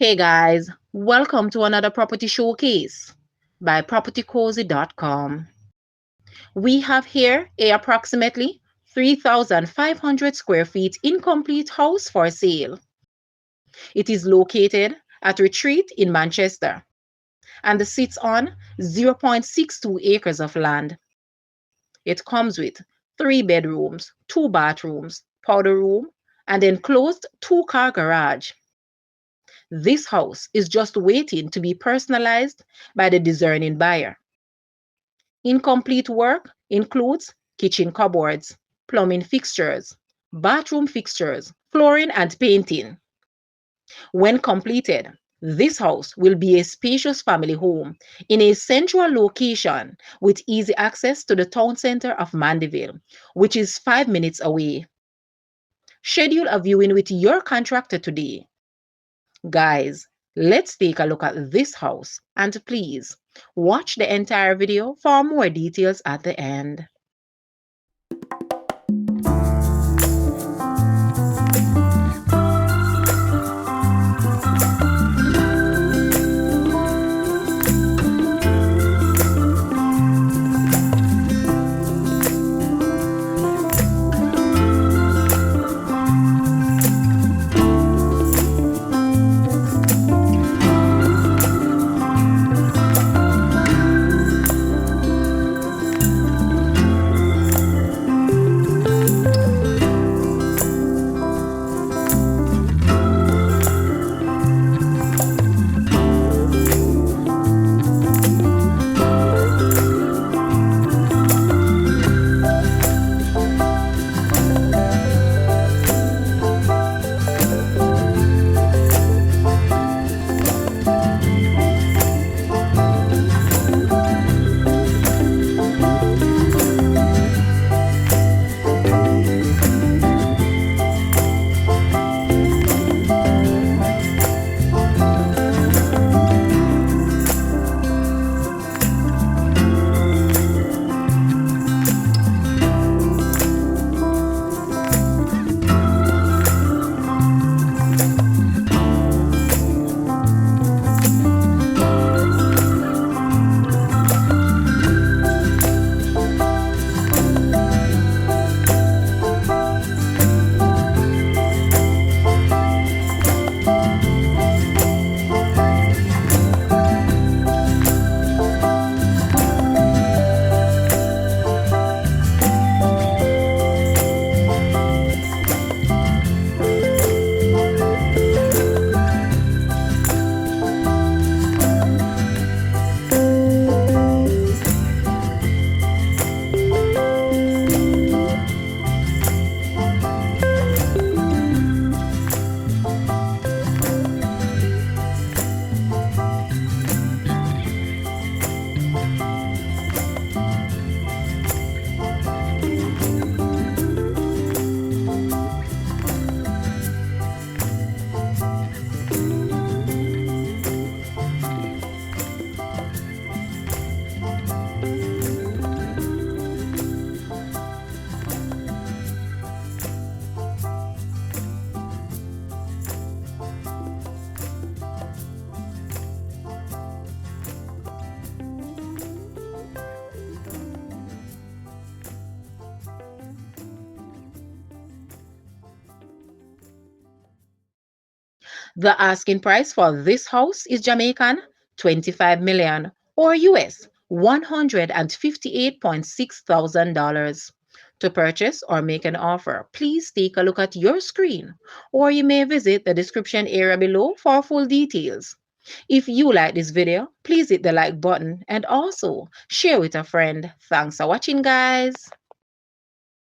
Hey guys, welcome to another property showcase by propertycozy.com. We have here a approximately 3,500 square feet incomplete house for sale. It is located at Retreat in Manchester and sits on 0.62 acres of land. It comes with 3 bedrooms, 2 bathrooms, powder room, and enclosed 2-car garage. This house is just waiting to be personalized by the discerning buyer. Incomplete work includes kitchen cupboards, plumbing fixtures, bathroom fixtures, flooring, and painting. When completed, this house will be a spacious family home in a central location with easy access to the town center of Mandeville, which is 5 minutes away. Schedule a viewing with your contractor today. Guys, let's take a look at this house and please watch the entire video for more details at the end. The asking price for this house is Jamaican 25 million or US $158,600. To purchase or make an offer, please take a look at your screen or you may visit the description area below for full details. If you like this video, please hit the like button and also share with a friend. Thanks for watching, guys.